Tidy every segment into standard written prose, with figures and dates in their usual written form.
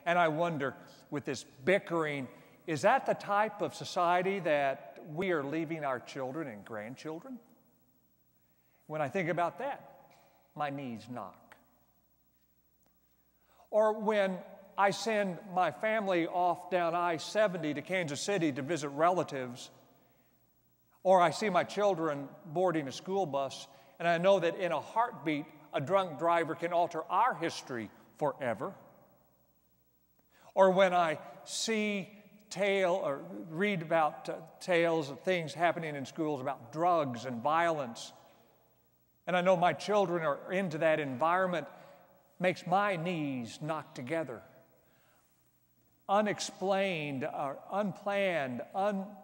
And I wonder, with this bickering, is that the type of society that we are leaving our children and grandchildren? When I think about that, my knees knock. Or when I send my family off down I-70 to Kansas City to visit relatives, or I see my children boarding a school bus, and I know that in a heartbeat, a drunk driver can alter our history forever. Or when I see or read about tales of things happening in schools about drugs and violence, and I know my children are into that environment, makes my knees knock together. Unexplained, or unplanned,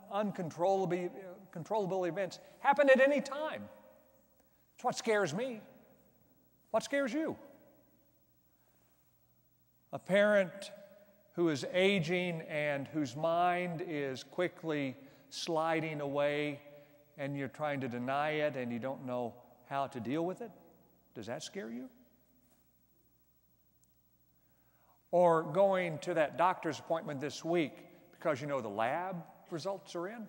uncontrollable events happen at any time. It's what scares me. What scares you? A parent who is aging and whose mind is quickly sliding away, and you're trying to deny it and you don't know how to deal with it? Does that scare you? Or going to that doctor's appointment this week because you know the lab results are in?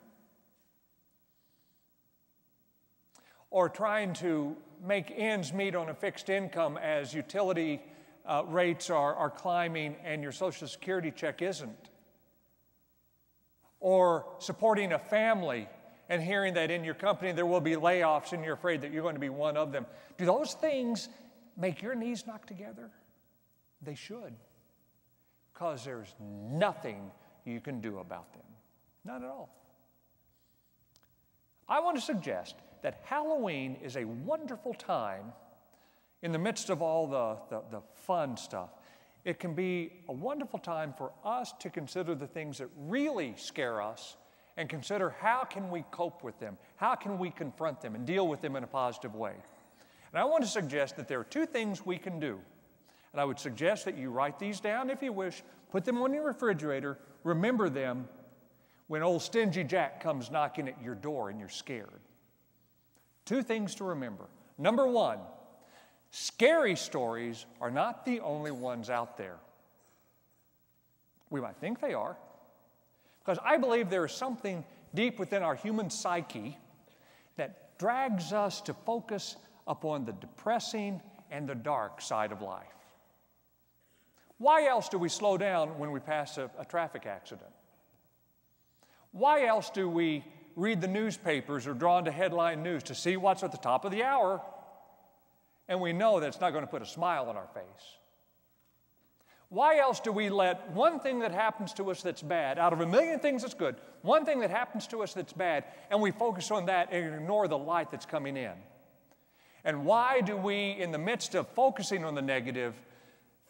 Or trying to make ends meet on a fixed income as utility rates are climbing and your Social Security check isn't? Or supporting a family and hearing that in your company there will be layoffs and you're afraid that you're going to be one of them. Do those things make your knees knock together? They should, because there's nothing you can do about them. Not at all. I want to suggest that Halloween is a wonderful time in the midst of all the fun stuff. It can be a wonderful time for us to consider the things that really scare us and consider how can we cope with them, how can we confront them and deal with them in a positive way. And I want to suggest that there are two things we can do. And I would suggest that you write these down if you wish, put them on your refrigerator, remember them when old Stingy Jack comes knocking at your door and you're scared. Two things to remember. Number one, scary stories are not the only ones out there. We might think they are, because I believe there is something deep within our human psyche that drags us to focus upon the depressing and the dark side of life. Why else do we slow down when we pass a traffic accident? Why else do we read the newspapers or drawn to headline news to see what's at the top of the hour? And we know that it's not going to put a smile on our face. Why else do we let one thing that happens to us that's bad, out of a million things that's good, one thing that happens to us that's bad, and we focus on that and ignore the light that's coming in? And why do we, in the midst of focusing on the negative,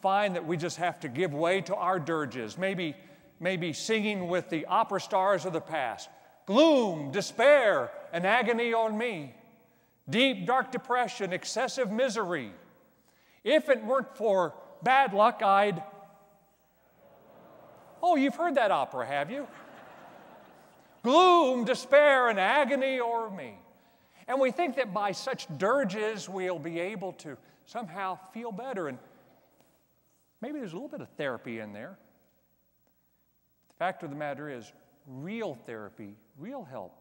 find that we just have to give way to our dirges, maybe singing with the opera stars of the past? Gloom, despair, and agony on me. Deep, dark depression, excessive misery. If it weren't for bad luck, I'd... Oh, you've heard that opera, have you? Gloom, despair, and agony o'er me. And we think that by such dirges we'll be able to somehow feel better. And maybe there's a little bit of therapy in there. The fact of the matter is, real therapy, real help,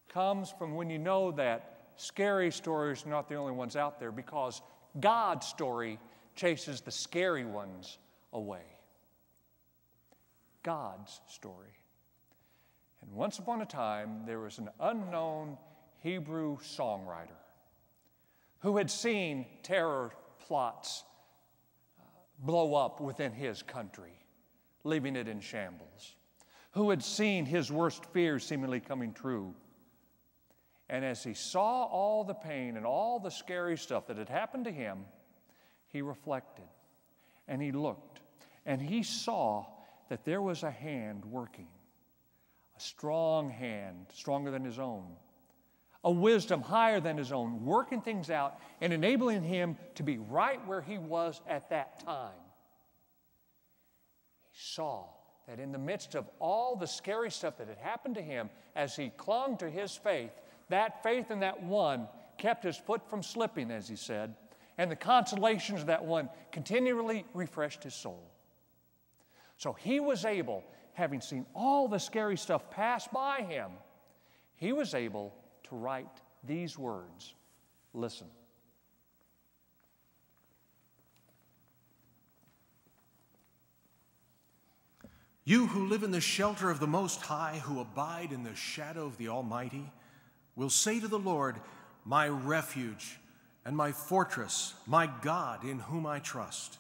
comes from when you know that scary stories are not the only ones out there, because God's story chases the scary ones away. God's story. And once upon a time, there was an unknown Hebrew songwriter who had seen terror plots blow up within his country, leaving it in shambles, who had seen his worst fears seemingly coming true. And as he saw all the pain and all the scary stuff that had happened to him, he reflected and he looked and he saw that there was a hand working, a strong hand, stronger than his own, a wisdom higher than his own, working things out and enabling him to be right where he was at that time. He saw that in the midst of all the scary stuff that had happened to him, as he clung to his faith, that faith in that one kept his foot from slipping, as he said, and the consolations of that one continually refreshed his soul. So he was able, having seen all the scary stuff pass by him, he was able to write these words. Listen. You who live in the shelter of the Most High, who abide in the shadow of the Almighty, will say to the Lord, my refuge and my fortress, my God in whom I trust.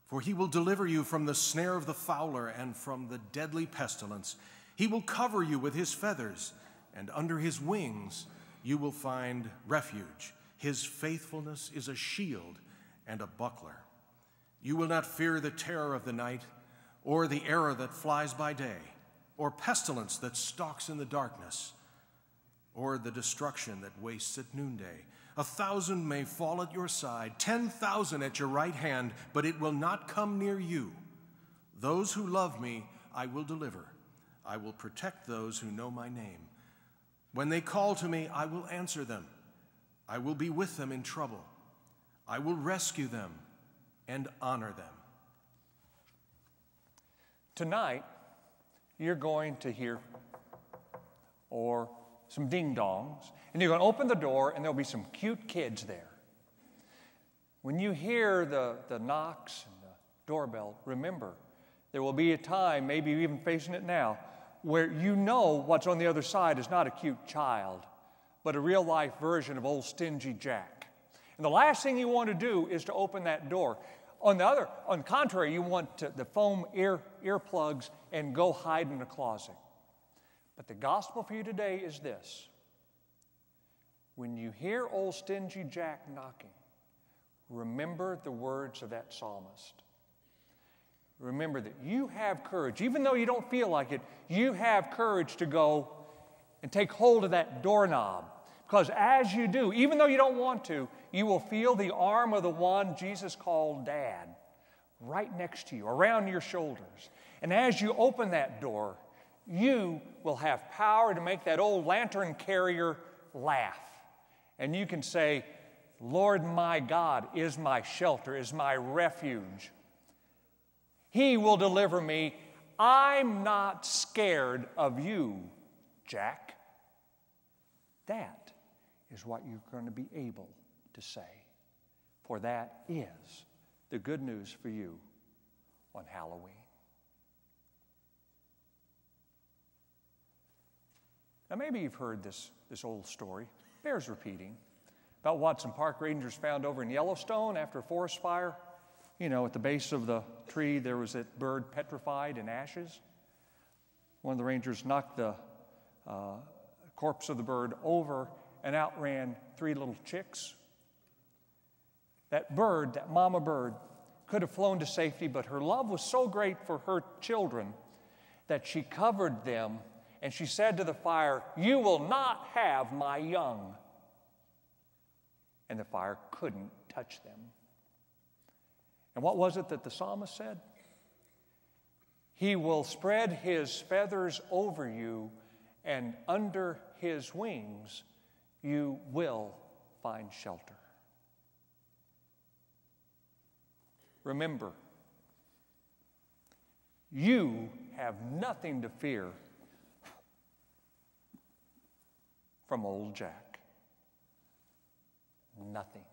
For he will deliver you from the snare of the fowler and from the deadly pestilence. He will cover you with his feathers, and under his wings you will find refuge. His faithfulness is a shield and a buckler. You will not fear the terror of the night, or the arrow that flies by day, or pestilence that stalks in the darkness, or the destruction that wastes at noonday. 1,000 may fall at your side, 10,000 at your right hand, but it will not come near you. Those who love me, I will deliver. I will protect those who know my name. When they call to me, I will answer them. I will be with them in trouble. I will rescue them and honor them. Tonight, you're going to hear or some ding-dongs, and you're going to open the door, and there'll be some cute kids there. When you hear the knocks and the doorbell, remember, there will be a time, maybe you're even facing it now, where you know what's on the other side is not a cute child, but a real-life version of old Stingy Jack. And the last thing you want to do is to open that door. On the contrary, you want the foam earplugs and go hide in a closet. But the gospel for you today is this. When you hear old Stingy Jack knocking, remember the words of that psalmist. Remember that you have courage. Even though you don't feel like it, you have courage to go and take hold of that doorknob. Because as you do, even though you don't want to, you will feel the arm of the one Jesus called Dad right next to you, around your shoulders. And as you open that door, you will have power to make that old lantern carrier laugh. And you can say, Lord my God is my shelter, is my refuge. He will deliver me. I'm not scared of you, Jack. That is what you're going to be able to say. For that is the good news for you on Halloween. Now, maybe you've heard this old story. Bears repeating about what some park rangers found over in Yellowstone after a forest fire. You know, at the base of the tree, there was that bird petrified in ashes. One of the rangers knocked the corpse of the bird over and outran 3 little chicks. That bird, that mama bird, could have flown to safety, but her love was so great for her children that she covered them, and she said to the fire, "You will not have my young." And the fire couldn't touch them. And what was it that the psalmist said? He will spread his feathers over you, and under his wings you will find shelter. Remember, you have nothing to fear from old Jack. Nothing.